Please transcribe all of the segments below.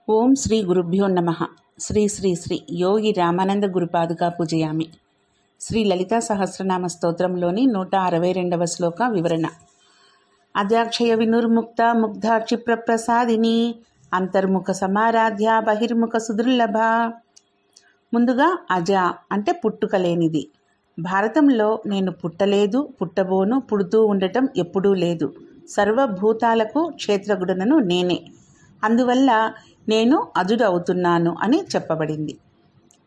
ఓం శ్రీ గురుభ్యో నమః. శ్రీ శ్రీ శ్రీ యోగి రామానంద గురుపాదుకా పూజయామి. శ్రీ లలితా సహస్రనామ స్తోత్రంలోని 162వ శ్లోక వివరణ. అజాక్షయ వినుర్ముక్త ముగ్ధ క్షిప్రప్రసాదిని అంతర్ముఖ సమారాధ్య బహిర్ముఖ సుదుర్లభ. ముందుగా అజ అంటే పుట్టుక లేనిది. భారతంలో నేను పుట్టలేదు, పుట్టబోను, పుడుతూ ఉండటం ఎప్పుడూ లేదు. సర్వభూతాలకు క్షేత్రగుడనను నేనే. అందువల్ల నేను అజుడు అవుతున్నాను అని చెప్పబడింది.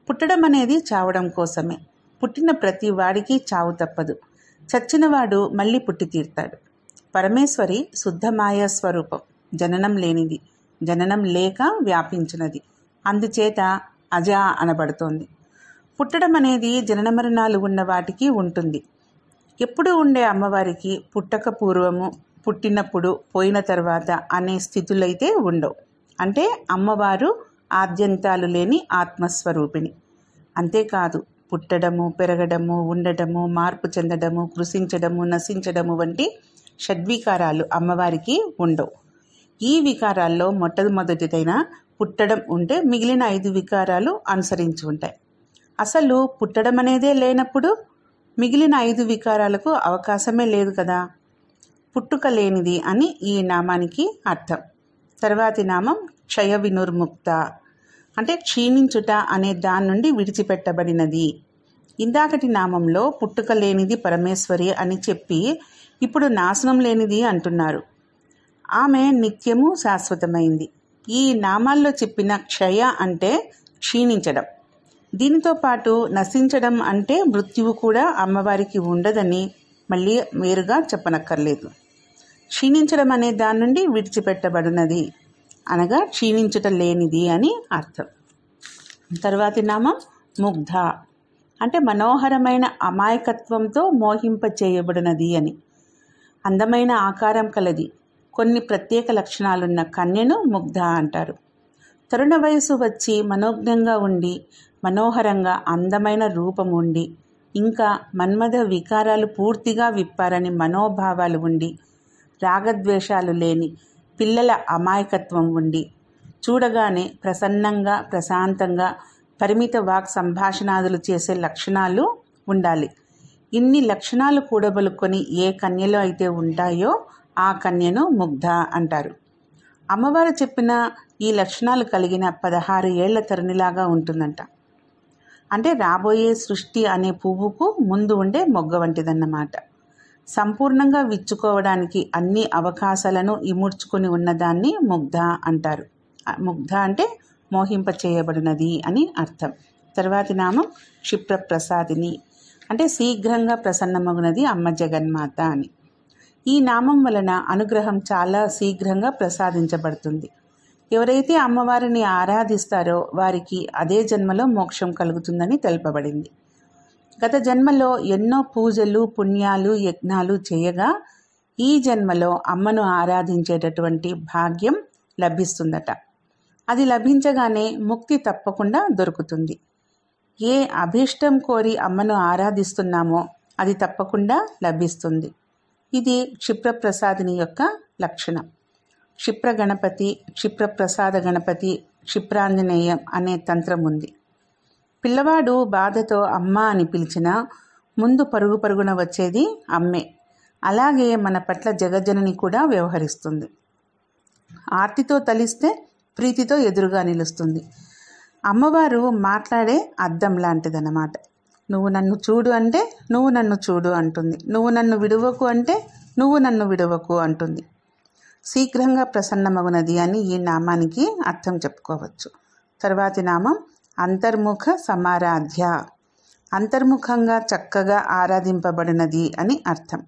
పుట్టడం అనేది చావడం కోసమే. పుట్టిన ప్రతి వాడికి చావు తప్పదు. చచ్చినవాడు మళ్ళీ పుట్టి తీరుతాడు. పరమేశ్వరి శుద్ధ మాయా స్వరూపం, జననం లేనిది, జననం లేక వ్యాపించినది. అందుచేత అజ అనబడుతోంది. పుట్టడం అనేది జనన మరణాలు ఉన్న వాటికి ఉంటుంది. ఎప్పుడు ఉండే అమ్మవారికి పుట్టక పూర్వము, పుట్టినప్పుడు, పోయిన తర్వాత అనే స్థితులైతే ఉండవు. అంటే అమ్మవారు ఆద్యంతాలు లేని ఆత్మస్వరూపిణి. అంతేకాదు పుట్టడము, పెరగడము, ఉండటము, మార్పు చెందడము, కృషించడము, నశించడము వంటి షడ్వికారాలు అమ్మవారికి ఉండవు. ఈ వికారాల్లో మొట్టమొదటిదైన పుట్టడం ఉంటే మిగిలిన 5 వికారాలు అనుసరించి ఉంటాయి. అసలు పుట్టడం అనేదే లేనప్పుడు మిగిలిన 5 వికారాలకు అవకాశమే లేదు కదా. పుట్టుక లేనిది అని ఈ నామానికి అర్థం. తర్వాతి నామం క్షయ వినుర్ముక్త అంటే క్షీణించుట అనే దాని నుండి విడిచిపెట్టబడినది. ఇందాకటి నామంలో పుట్టుక లేనిది పరమేశ్వరి అని చెప్పి ఇప్పుడు నాశనం లేనిది అంటున్నారు. ఆమె నిత్యము శాశ్వతమైంది. ఈ నామాల్లో చెప్పిన క్షయ అంటే క్షీణించడం. దీనితో పాటు నశించడం అంటే మృత్యువు కూడా అమ్మవారికి ఉండదని మళ్ళీ వేరుగా చెప్పనక్కర్లేదు. క్షీణించడం అనే దాని నుండి విడిచిపెట్టబడినది అనగా క్షీణించుట లేనిది అని అర్థం. తర్వాతి నామం ముగ్ధ అంటే మనోహరమైన అమాయకత్వంతో మోహింప చేయబడినది అని. అందమైన ఆకారం కలది, కొన్ని ప్రత్యేక లక్షణాలున్న కన్యను ముగ్ధ అంటారు. తరుణ వయసు వచ్చి మనోజ్ఞంగా ఉండి, మనోహరంగా అందమైన రూపం ఉండి, ఇంకా మన్మథ వికారాలు పూర్తిగా విప్పారని మనోభావాలు ఉండి, రాగద్వేషాలు లేని పిల్లల అమాయకత్వం ఉండి, చూడగానే ప్రసన్నంగా, ప్రశాంతంగా, పరిమిత వాక్ సంభాషణాదులు చేసే లక్షణాలు ఉండాలి. ఇన్ని లక్షణాలు కూడబలుకొని ఏ కన్యలో అయితే ఉంటాయో ఆ కన్యను ముగ్ధ అంటారు. అమ్మవారు చెప్పిన ఈ లక్షణాలు కలిగిన 16 ఏళ్ల తరుణిలాగా ఉంటుందంట. అంటే రాబోయే సృష్టి అనే పువ్వుకు ముందు ఉండే మొగ్గ వంటిదన్నమాట. సంపూర్ణంగా విచ్చుకోవడానికి అన్ని అవకాశాలను ఇముడ్చుకొని ఉన్నదాన్ని ముగ్ధ అంటారు. ముగ్ధ అంటే మోహింప చేయబడినది అని అర్థం. తర్వాతి నామం క్షిప్రప్రసాదిని అంటే శీఘ్రంగా ప్రసన్నమగునది అమ్మ జగన్మాత అని. ఈ నామం వలన అనుగ్రహం చాలా శీఘ్రంగా ప్రసాదించబడుతుంది. ఎవరైతే అమ్మవారిని ఆరాధిస్తారో వారికి అదే జన్మలో మోక్షం కలుగుతుందని తెలుపబడింది. గత జన్మలో ఎన్నో పూజలు, పుణ్యాలు, యజ్ఞాలు చేయగా ఈ జన్మలో అమ్మను ఆరాధించేటటువంటి భాగ్యం లభిస్తుందట. అది లభించగానే ముక్తి తప్పకుండా దొరుకుతుంది. ఏ అభీష్టం కోరి అమ్మను ఆరాధిస్తున్నామో అది తప్పకుండా లభిస్తుంది. ఇది క్షిప్రప్రసాదిని యొక్క లక్షణం. క్షిప్ర గణపతి, క్షిప్రప్రసాద గణపతి, క్షిప్రాంజనేయం అనే తంత్రం ఉంది. పిల్లవాడు బాధతో అమ్మ అని పిలిచినా ముందు పరుగు పరుగున వచ్చేది అమ్మే. అలాగే మన పట్ల జగజ్జనని కూడా వ్యవహరిస్తుంది. ఆర్తితో తలిస్తే ప్రీతితో ఎదురుగా నిలుస్తుంది. అమ్మవారు మాట్లాడే అద్దం లాంటిదన్నమాట. నువ్వు నన్ను చూడు అంటే నువ్వు నన్ను చూడు అంటుంది. నువ్వు నన్ను విడువకు అంటే నువ్వు నన్ను విడువకు అంటుంది. శీఘ్రంగా ప్రసన్నమగునది అని ఈ నామానికి అర్థం చెప్పుకోవచ్చు. తర్వాతి నామం అంతర్ముఖ సమారాధ్య అంతర్ముఖంగా చక్కగా ఆరాధింపబడినది అని అర్థం.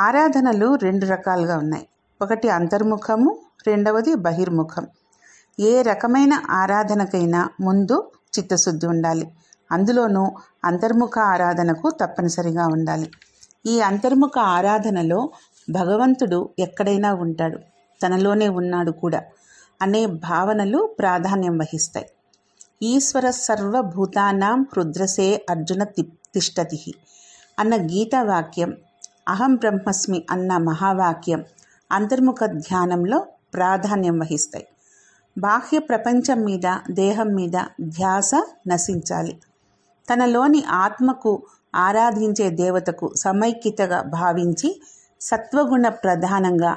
ఆరాధనలు 2 రకాలుగా ఉన్నాయి. ఒకటి అంతర్ముఖము, రెండవది బహిర్ముఖం. ఏ రకమైన ఆరాధనకైనా ముందు చిత్తశుద్ధి ఉండాలి. అందులోనూ అంతర్ముఖ ఆరాధనకు తప్పనిసరిగా ఉండాలి. ఈ అంతర్ముఖ ఆరాధనలో భగవంతుడు ఎక్కడైనా ఉంటాడు, తనలోనే ఉన్నాడు కూడా అనే భావనలు ప్రాధాన్యం వహిస్తాయి. ఈశ్వర సర్వభూతానాం హృద్రసే అర్జున తిష్టతి అన్న గీతా వాక్యం, అహం బ్రహ్మస్మి అన్న మహావాక్యం అంతర్ముఖ ధ్యానంలో ప్రాధాన్యం వహిస్తాయి. బాహ్య ప్రపంచం మీద, దేహం మీద ధ్యాస నశించాలి. తనలోని ఆత్మకు, ఆరాధించే దేవతకు సమైక్యతగా భావించి సత్వగుణ ప్రధానంగా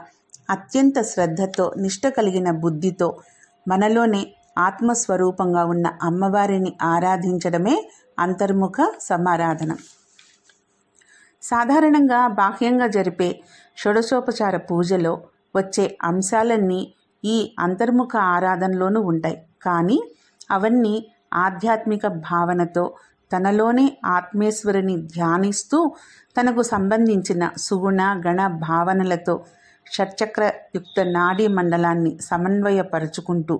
అత్యంత శ్రద్ధతో, నిష్ట కలిగిన బుద్ధితో మనలోనే ఆత్మస్వరూపంగా ఉన్న అమ్మవారిని ఆరాధించడమే అంతర్ముఖ సమారాధన. సాధారణంగా బాహ్యంగా జరిపే షోడశోపచార పూజలో వచ్చే అంశాలన్నీ ఈ అంతర్ముఖ ఆరాధనలోనూ ఉంటాయి. కానీ అవన్నీ ఆధ్యాత్మిక భావనతో తనలోనే ఆత్మేశ్వరుని ధ్యానిస్తూ తనకు సంబంధించిన సుగుణ గణ భావనలతో షట్చక్రయుక్త నాడీ మండలాన్ని సమన్వయపరుచుకుంటూ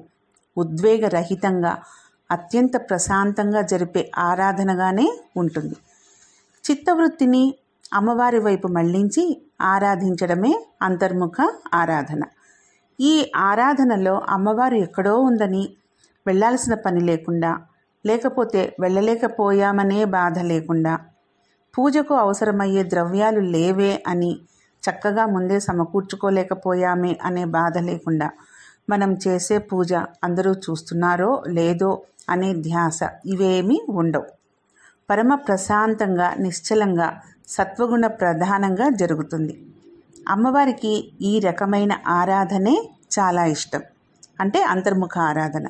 ఉద్వేగరహితంగా అత్యంత ప్రశాంతంగా జరిపే ఆరాధనగానే ఉంటుంది. చిత్తవృత్తిని అమ్మవారి వైపు మళ్లించి ఆరాధించడమే అంతర్ముఖ ఆరాధన. ఈ ఆరాధనలో అమ్మవారు ఎక్కడో ఉందని వెళ్ళాల్సిన పని లేకుండా, లేకపోతే వెళ్ళలేకపోయామనే బాధ లేకుండా, పూజకు అవసరమయ్యే ద్రవ్యాలు లేవే అని చక్కగా ముందే సమకూర్చుకోలేకపోయామే అనే బాధ లేకుండా, మనం చేసే పూజ అందరూ చూస్తున్నారో లేదో అనే ధ్యాస ఇవేమీ ఉండవు. పరమ ప్రశాంతంగా, నిశ్చలంగా, సత్వగుణ ప్రధానంగా జరుగుతుంది. అమ్మవారికి ఈ రకమైన ఆరాధనే చాలా ఇష్టం, అంటే అంతర్ముఖ ఆరాధన.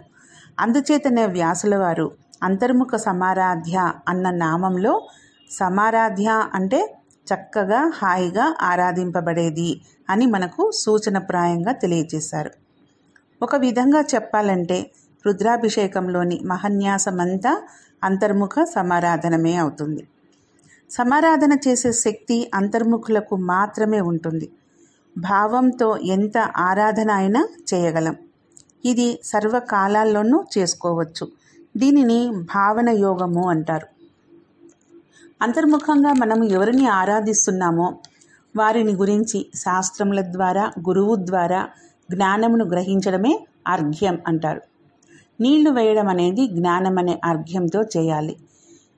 అందుచేతనే వ్యాసుల వారు అంతర్ముఖ సమారాధ్య అన్న నామంలో సమారాధ్య అంటే చక్కగా హాయిగా ఆరాధింపబడేది అని మనకు సూచనప్రాయంగా తెలియజేశారు. ఒక విధంగా చెప్పాలంటే రుద్రాభిషేకంలోని మహన్యాసమంతా అంతర్ముఖ సమారాధనమే అవుతుంది. సమారాధన చేసే శక్తి అంతర్ముఖులకు మాత్రమే ఉంటుంది. భావంతో ఎంత ఆరాధన అయినా చేయగలం. ఇది సర్వకాలాల్లోనూ చేసుకోవచ్చు. దీనిని భావన యోగము అంటారు. అంతర్ముఖంగా మనము ఎవరిని ఆరాధిస్తున్నామో వారిని గురించి శాస్త్రముల ద్వారా, గురువు ద్వారా జ్ఞానమును గ్రహించడమే అర్ఘ్యం అంటారు. నీళ్లు వేయడం అనేది జ్ఞానం అనే అర్ఘ్యంతో చేయాలి.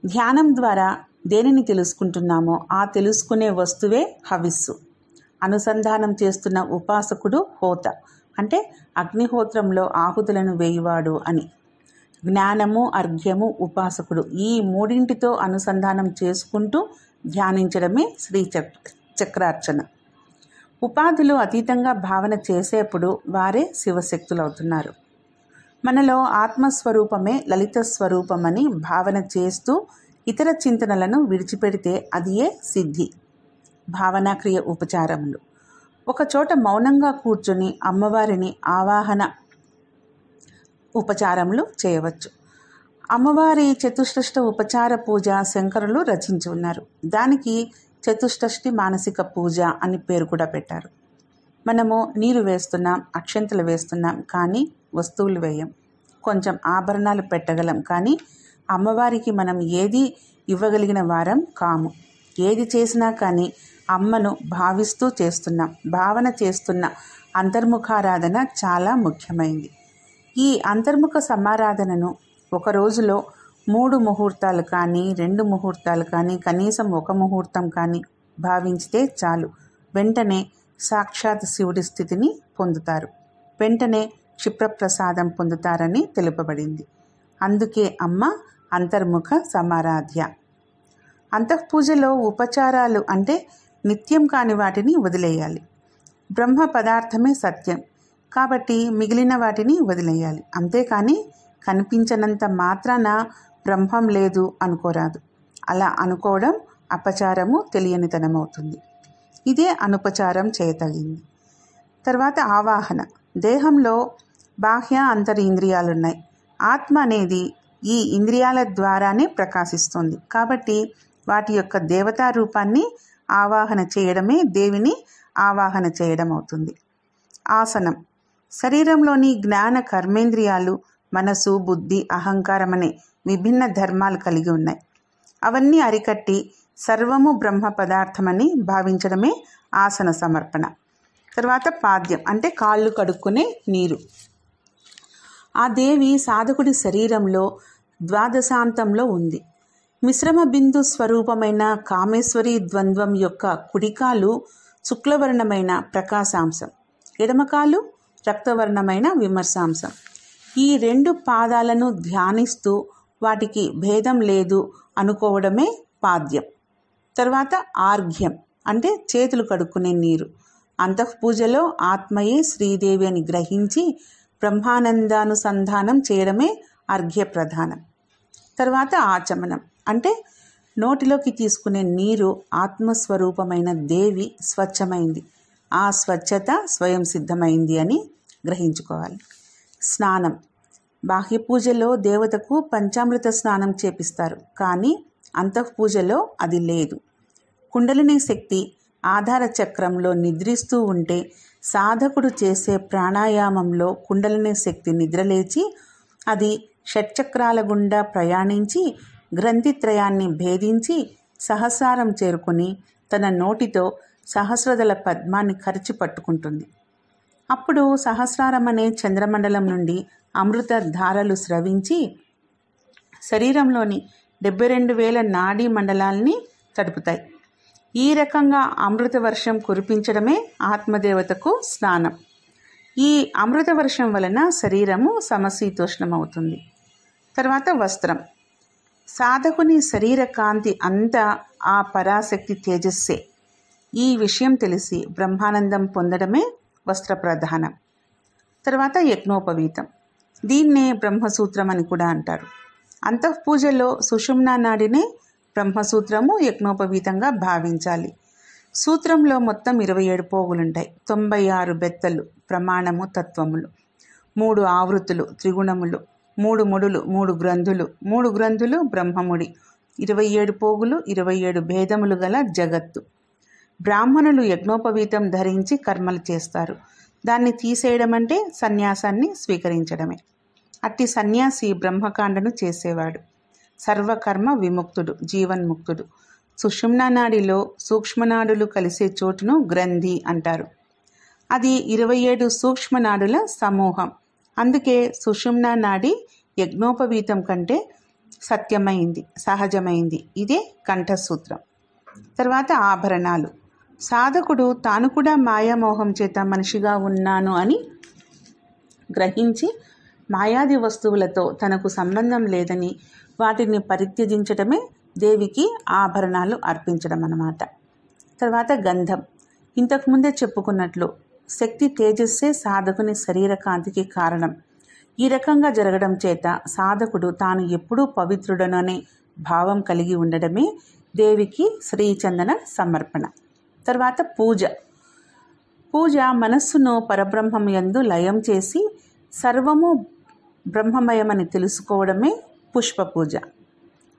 ధ్యానం ద్వారా దేనిని తెలుసుకుంటున్నామో ఆ తెలుసుకునే వస్తువే హవిస్సు. అనుసంధానం చేస్తున్న ఉపాసకుడు హోత, అంటే అగ్నిహోత్రంలో ఆహుతులను వేయువాడు అని. జ్ఞానము, అర్ఘ్యము, ఉపాసకుడు ఈ మూడింటితో అనుసంధానం చేసుకుంటూ ధ్యానించడమే చక్రార్చన. ఉపాధులు అతీతంగా భావన చేసేప్పుడు వారే శివశక్తులవుతున్నారు. మనలో ఆత్మస్వరూపమే లలిత స్వరూపమని భావన చేస్తూ ఇతర చింతనలను విడిచిపెడితే అదియే సిద్ధి. భావనాక్రియ ఉపచారములు. ఒకచోట మౌనంగా కూర్చొని అమ్మవారిని ఆవాహన ఉపచారములు చేయవచ్చు. అమ్మవారి చతుష్షష్ఠ ఉపచార పూజ శంకరులు రచించి ఉన్నారు. దానికి చతుష్షష్ఠి మానసిక పూజ అని పేరు కూడా పెట్టారు. మనము నీరు వేస్తున్నాం, అక్షంతలు వేస్తున్నాం, కానీ వస్తువులు వేయం. కొంచెం ఆభరణాలు పెట్టగలం, కానీ అమ్మవారికి మనం ఏది ఇవ్వగలిగిన వారం కాము. ఏది చేసినా కానీ అమ్మను భావిస్తూ చేస్తున్నాం. భావన చేస్తున్న అంతర్ముఖారాధన చాలా ముఖ్యమైంది. ఈ అంతర్ముఖ సమారాధనను ఒక రోజులో 3 ముహూర్తాలు కానీ, 2 ముహూర్తాలు కానీ, కనీసం 1 ముహూర్తం కానీ భావించితే చాలు. వెంటనే సాక్షాత్ శివుడి స్థితిని పొందుతారు. వెంటనే క్షిప్రప్రసాదం పొందుతారని తెలుపబడింది. అందుకే అమ్మ అంతర్ముఖ సమారాధ్య. అంతఃపూజలో ఉపచారాలు అంటే నిత్యం కాని వాటిని వదిలేయాలి. బ్రహ్మ పదార్థమే సత్యం కాబట్టి మిగిలిన వాటిని వదిలేయాలి. అంతేకాని కనిపించనంత మాత్రాన బ్రహ్మం లేదు అనుకోరాదు. అలా అనుకోవడం అపచారము, తెలియనితనం అవుతుంది. ఇదే అనుపచారం చేయతగింది. తర్వాత ఆవాహన. దేహంలో బాహ్య అంతరింద్రియాలున్నాయి. ఆత్మ అనేది ఈ ఇంద్రియాల ద్వారానే ప్రకాశిస్తుంది. కాబట్టి వాటి యొక్క దేవతా రూపాన్ని ఆవాహన చేయడమే దేవిని ఆవాహన చేయడం అవుతుంది. ఆసనం. శరీరంలోని జ్ఞాన కర్మేంద్రియాలు మనసు, బుద్ధి, అహంకారం అనే విభిన్న ధర్మాలు కలిగి ఉన్నాయి. అవన్నీ అరికట్టి సర్వము బ్రహ్మ పదార్థమని భావించడమే ఆసన సమర్పణ. తర్వాత పాద్యం అంటే కాళ్ళు కడుక్కునే నీరు. ఆ దేవి సాధకుడి శరీరంలో ద్వాదశాంతంలో ఉంది. మిశ్రమ బిందు స్వరూపమైన కామేశ్వరి ద్వంద్వం యొక్క కుడికాలు శుక్లవర్ణమైన ప్రకాశాంశం, ఎడమకాలు రక్తవర్ణమైన విమర్శాంశం. ఈ రెండు పాదాలను ధ్యానిస్తూ వాటికి భేదం లేదు అనుకోవడమే పాద్యం. తర్వాత ఆర్ఘ్యం అంటే చేతులు కడుక్కునే నీరు. అంతఃపూజలో ఆత్మయే శ్రీదేవి అని గ్రహించి బ్రహ్మానందానుసంధానం చేయడమే అర్ఘ్య ప్రధానం. తర్వాత ఆచమనం అంటే నోటిలోకి తీసుకునే నీరు ఆత్మస్వరూపమైన దేవి స్వచ్ఛమైంది, ఆ స్వచ్ఛత స్వయం సిద్ధమైంది అని గ్రహించుకోవాలి. స్నానం. బాహ్య పూజలో దేవతకు పంచామృత స్నానం చేపిస్తారు, కానీ అంతఃపూజలో అది లేదు. కుండలిని శక్తి ఆధార చక్రంలో నిద్రిస్తూ ఉంటే సాధకుడు చేసే ప్రాణాయామంలో కుండలిని శక్తి నిద్రలేచి అది షట్చక్రాల గుండా ప్రయాణించి గ్రంథిత్రయాన్ని భేదించి సహస్రారం చేరుకుని తన నోటితో సహస్రదళ పద్మాన్ని కరిచి పట్టుకుంటుంది. అప్పుడు సహస్రారం అనే చంద్రమండలం నుండి అమృత ధారలు స్రవించి శరీరంలోని 72,000 నాడీ మండలాల్ని తడుపుతాయి. ఈ రకంగా అమృత వర్షం కురిపించడమే ఆత్మదేవతకు స్నానం. ఈ అమృత వర్షం వలన శరీరము సమశీతోష్ణమవుతుంది. తర్వాత వస్త్రం. సాధకుని శరీర కాంతి అంతా ఆ పరాశక్తి తేజస్సే. ఈ విషయం తెలిసి బ్రహ్మానందం పొందడమే వస్త్ర ప్రధానం. తర్వాత యజ్ఞోపవీతం. దీన్నే బ్రహ్మసూత్రం అని కూడా అంటారు. అంతఃపూజలో సుషుమ్నా నాడినే బ్రహ్మసూత్రము యజ్ఞోపవీతంగా భావించాలి. సూత్రంలో మొత్తం 27 పోగులుంటాయి. 96 బెత్తలు ప్రమాణము తత్వములు, 3 ఆవృత్తులు త్రిగుణములు, 3 ముడులు 3 గ్రంథులు, 3 గ్రంథులు బ్రహ్మముడి, 27 పోగులు 27 భేదములు గల జగత్తు. బ్రాహ్మణులు యజ్ఞోపవీతం ధరించి కర్మలు చేస్తారు. దాన్ని తీసేయడం అంటే సన్యాసాన్ని స్వీకరించడమే. అట్టి సన్యాసి బ్రహ్మకాండను చేసేవాడు. సర్వకర్మ విముక్తుడు, జీవన్ముక్తుడు. సుషుమ్నా నాడిలో సూక్ష్మనాడులు కలిసే చోటును గ్రంథి అంటారు. అది 27 సూక్ష్మనాడుల సమూహం. అందుకే సుషుమ్నా నాడి యజ్ఞోపవీతం కంటే సత్యమైంది, సహజమైంది. ఇదే కంఠసూత్రం. తర్వాత ఆభరణాలు. సాధకుడు తాను కూడా మాయామోహం చేత మనిషిగా ఉన్నాను అని గ్రహించి మాయాది వస్తువులతో తనకు సంబంధం లేదని వాటిని పరిత్యజించడమే దేవికి ఆభరణాలు అర్పించడం అన్నమాట. తర్వాత గంధం. ఇంతకుముందే చెప్పుకున్నట్లు శక్తి తేజస్సే సాధకుని శరీర కాంతికి కారణం. ఈ రకంగా జరగడం చేత సాధకుడు తాను ఎప్పుడూ పవిత్రుడననే భావం కలిగి ఉండడమే దేవికి శ్రీచందన సమర్పణ. తర్వాత పూజ. పూజ మనస్సును పరబ్రహ్మం యందు లయం చేసి సర్వము బ్రహ్మమయమని తెలుసుకోవడమే పుష్ప పూజ.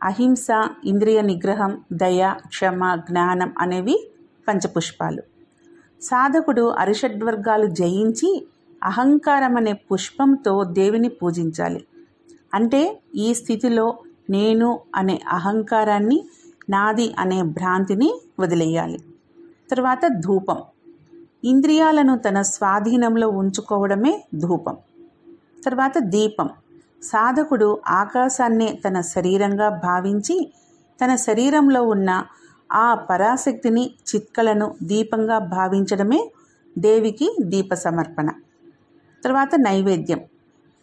అహింస, ఇంద్రియ నిగ్రహం, దయ, క్షమ, జ్ఞానం అనేవి పంచపుష్పాలు. సాధకుడు అరిషడ్వర్గాలు జయించి అహంకారం అనే పుష్పంతో దేవిని పూజించాలి. అంటే ఈ స్థితిలో నేను అనే అహంకారాన్ని, నాది అనే భ్రాంతిని వదిలేయాలి. తర్వాత ధూపం. ఇంద్రియాలను తన స్వాధీనంలో ఉంచుకోవడమే ధూపం. తర్వాత దీపం. సాధకుడు ఆకాశాన్నే తన శరీరంగా భావించి తన శరీరంలో ఉన్న ఆ పరాశక్తిని, చిత్కలను దీపంగా భావించడమే దేవికి దీప సమర్పణ. తర్వాత నైవేద్యం.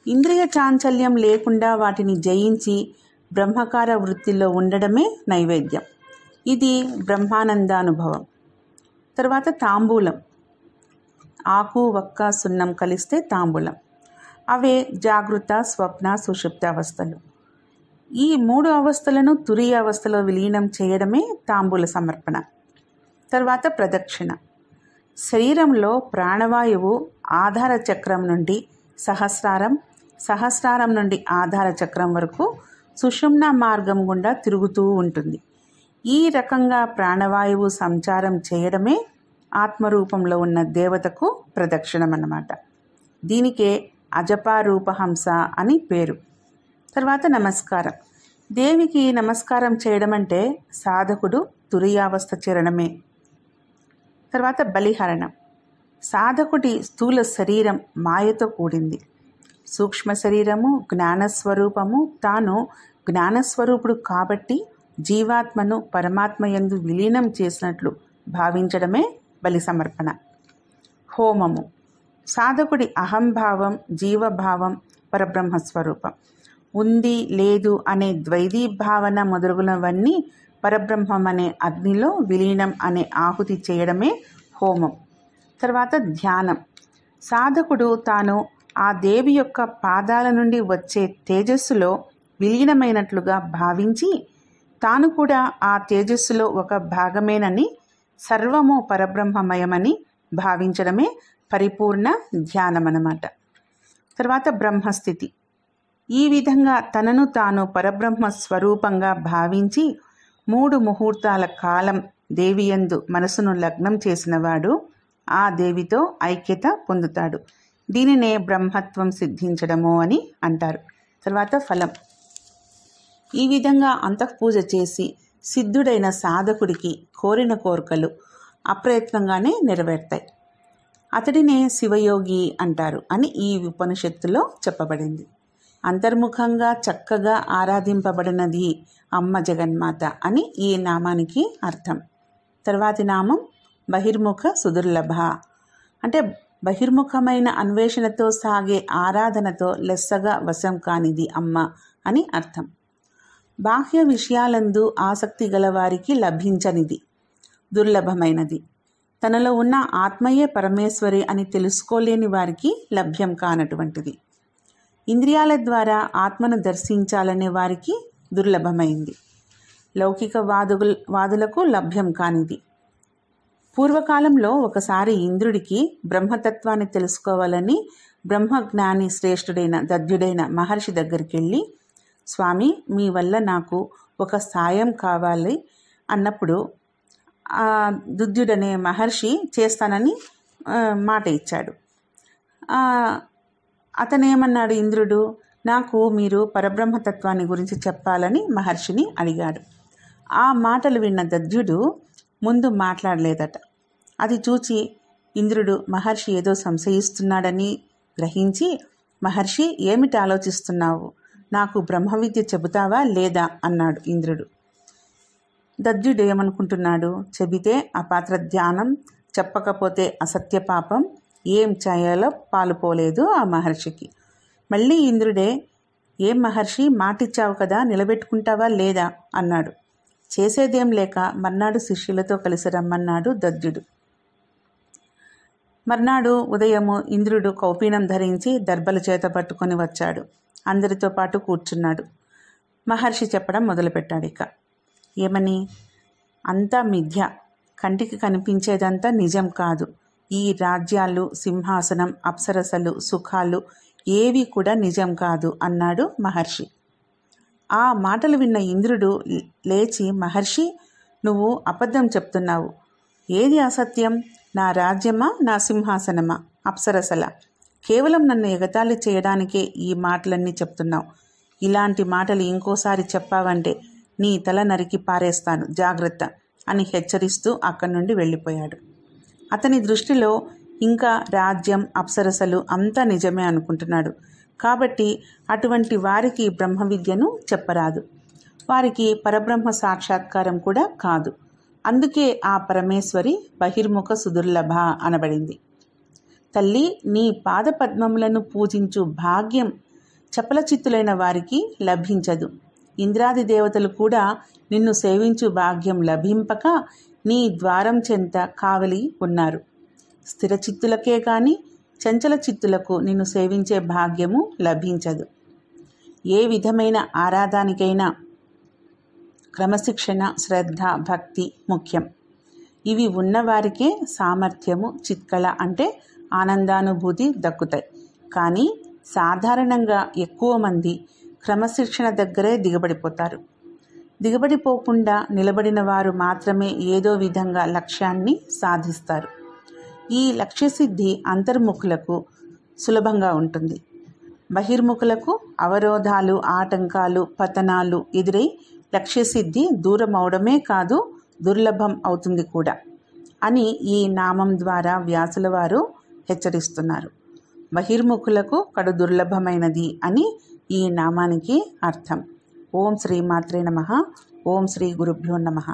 ఇంద్రియ చాంచల్యం లేకుండా వాటిని జయించి బ్రహ్మకార వృత్తిలో ఉండడమే నైవేద్యం. ఇది బ్రహ్మానందానుభవం. తర్వాత తాంబూలం. ఆకు, వక్క, సున్నం కలిస్తే తాంబూలం. అవే జాగృత, స్వప్న, సుషుప్త అవస్థలు. ఈ 3 అవస్థలను తురీయ అవస్థలో విలీనం చేయడమే తాంబూల సమర్పణ. తర్వాత ప్రదక్షిణ. శరీరంలో ప్రాణవాయువు ఆధార చక్రం నుండి సహస్రారం, సహస్రారం నుండి ఆధార చక్రం వరకు సుషుమ్న మార్గం గుండా తిరుగుతూ ఉంటుంది. ఈ రకంగా ప్రాణవాయువు సంచారం చేయడమే ఆత్మరూపంలో ఉన్న దేవతకు ప్రదక్షిణం అన్నమాట. దీనికే అజపారూపహంస అని పేరు. తర్వాత నమస్కారం. దేవికి నమస్కారం చేయడం అంటే సాధకుడు తురీయావస్థ చేరడమే. తర్వాత బలిహరణం. సాధకుడి స్థూల శరీరం మాయతో కూడింది. సూక్ష్మ శరీరము జ్ఞానస్వరూపము. తాను జ్ఞానస్వరూపుడు కాబట్టి జీవాత్మను పరమాత్మయందు విలీనం చేసినట్లు భావించడమే బలి సమర్పణ. హోమము. సాధకుడి అహంభావం, జీవభావం, పరబ్రహ్మస్వరూపం. ఉంది లేదు అనే ద్వైధీభావన మొదలగునవన్నీ పరబ్రహ్మం అనే అగ్నిలో విలీనం అనే ఆహుతి చేయడమే హోమం. తర్వాత ధ్యానం. సాధకుడు తాను ఆ దేవి యొక్క పాదాల నుండి వచ్చే తేజస్సులో విలీనమైనట్లుగా భావించి తాను కూడా ఆ తేజస్సులో ఒక భాగమేనని, సర్వము పరబ్రహ్మమయమని భావించడమే పరిపూర్ణ ధ్యానం అన్నమాట. తర్వాత బ్రహ్మస్థితి. ఈ విధంగా తనను తాను పరబ్రహ్మ స్వరూపంగా భావించి 3 ముహూర్తాల కాలం దేవియందు మనసును లగ్నం చేసినవాడు ఆ దేవితో ఐక్యత పొందుతాడు. దీనినే బ్రహ్మత్వం సిద్ధించడము అని అంటారు. తర్వాత ఫలం. ఈ విధంగా అంతఃపూజ చేసి సిద్ధుడైన సాధకుడికి కోరిన కోరికలు అప్రయత్నంగానే నెరవేరుతాయి. అతడినే శివయోగి అంటారు అని ఈ ఉపనిషత్తులో చెప్పబడింది. అంతర్ముఖంగా చక్కగా ఆరాధింపబడినది అమ్మ జగన్మాత అని ఈ నామానికి అర్థం. తర్వాతి నామం బహిర్ముఖ సుదుర్లభ. అంటే బహిర్ముఖమైన అన్వేషణతో సాగే ఆరాధనతో లెస్సగా వశం కానిది అమ్మ అని అర్థం. బాహ్య విషయాలందు ఆసక్తి గలవారికి లభించనిది, దుర్లభమైనది. తనలో ఉన్న ఆత్మయే పరమేశ్వరి అని తెలుసుకోలేని వారికి లభ్యం కానటువంటిది. ఇంద్రియాల ద్వారా ఆత్మను దర్శించాలనే వారికి దుర్లభమైంది. లౌకిక వాదులకు లభ్యం కానిది. పూర్వకాలంలో ఒకసారి ఇంద్రుడికి బ్రహ్మతత్వాన్ని తెలుసుకోవాలని బ్రహ్మజ్ఞాని శ్రేష్ఠుడైన దధ్యుడైన మహర్షి దగ్గరికి వెళ్ళి, స్వామి మీ వల్ల నాకు ఒక సాయం కావాలి అన్నప్పుడు దుధ్యుడనే మహర్షి చేస్తానని మాట ఇచ్చాడు. అతనేమన్నాడు ఇంద్రుడు, నాకు మీరు పరబ్రహ్మతత్వాన్ని గురించి చెప్పాలని మహర్షిని అడిగాడు. ఆ మాటలు విన్న దధ్యుడు ముందు మాట్లాడలేదట. అది చూచి ఇంద్రుడు మహర్షి ఏదో సంశయిస్తున్నాడని గ్రహించి, మహర్షి ఏమిటి ఆలోచిస్తున్నావు, నాకు బ్రహ్మవిద్య చెబుతావా లేదా అన్నాడు ఇంద్రుడు. దధ్యుడు ఏమనుకుంటున్నాడు, చెబితే అపాత్ర ధ్యానం, చెప్పకపోతే అసత్య పాపం, ఏం చేయాలో పాలుపోలేదు ఆ మహర్షికి. మళ్ళీ ఇంద్రుడే, ఏం మహర్షి మాటిచ్చావు కదా, నిలబెట్టుకుంటావా లేదా అన్నాడు. చేసేదేం లేక మర్నాడు శిష్యులతో కలిసి రమ్మన్నాడు దధ్యుడు. మర్నాడు ఉదయము ఇంద్రుడు కౌపీనం ధరించి దర్భలు చేత పట్టుకొని వచ్చాడు. అందరితో పాటు కూర్చున్నాడు. మహర్షి చెప్పడం మొదలుపెట్టాడు. ఇక ఏమని, అంతా మిథ్య, కంటికి కనిపించేదంతా నిజం కాదు. ఈ రాజ్యాలు, సింహాసనం, అప్సరసలు, సుఖాలు ఏవి కూడా నిజం కాదు అన్నాడు మహర్షి. ఆ మాటలు విన్న ఇంద్రుడు లేచి, మహర్షి నువ్వు అబద్ధం చెప్తున్నావు. ఏది అసత్యం, నా రాజ్యమా, నా సింహాసనమా, అప్సరసల? కేవలం నన్ను ఎగతాళి చేయడానికే ఈ మాటలన్నీ చెప్తున్నావు. ఇలాంటి మాటలు ఇంకోసారి చెప్పావంటే నీ తల నరికి పారేస్తాను, జాగ్రత్త అని హెచ్చరిస్తూ అక్కడి నుండి వెళ్ళిపోయాడు. అతని దృష్టిలో ఇంకా రాజ్యం, అప్సరసలు అంతా నిజమే అనుకుంటున్నాడు. కాబట్టి అటువంటి వారికి బ్రహ్మ విద్యను చెప్పరాదు. వారికి పరబ్రహ్మ సాక్షాత్కారం కూడా కాదు. అందుకే ఆ పరమేశ్వరి బహిర్ముఖ సుదుర్లభ అనబడింది. తల్లి, నీ పాదపద్మములను పూజించు భాగ్యం చపలచిత్తులైన వారికి లభించదు. ఇంద్రాది దేవతలు కూడా నిన్ను సేవించు భాగ్యం లభింపక నీ ద్వారం చెంత కావలి ఉన్నారు. స్థిరచిత్తులకే కానీ చంచల చిత్తులకు నిన్ను సేవించే భాగ్యము లభించదు. ఏ విధమైన ఆరాధనకైనా క్రమశిక్షణ, శ్రద్ధ, భక్తి ముఖ్యం. ఇవి ఉన్నవారికే సామర్థ్యము, చిత్కళ అంటే ఆనందానుభూతి దక్కుతాయి. కానీ సాధారణంగా ఎక్కువ మంది క్రమశిక్షణ దగ్గరే దిగబడిపోతారు. దిగబడిపోకుండా నిలబడిన వారు మాత్రమే ఏదో విధంగా లక్ష్యాన్ని సాధిస్తారు. ఈ లక్ష్యసిద్ధి అంతర్ముఖులకు సులభంగా ఉంటుంది. బహిర్ముఖులకు అవరోధాలు, ఆటంకాలు, పతనాలు ఎదురై లక్ష్యసిద్ధి దూరం అవడమే కాదు, దుర్లభం అవుతుంది కూడా అని ఈ నామం ద్వారా వ్యాసుల వారు హెచ్చరిస్తున్నారు. బహిర్ముఖులకు కడు దుర్లభమైనది అని ఈ నామానికి అర్థం. ఓం శ్రీ మాత్రే నమః. ఓం శ్రీ గురుభ్యో నమః.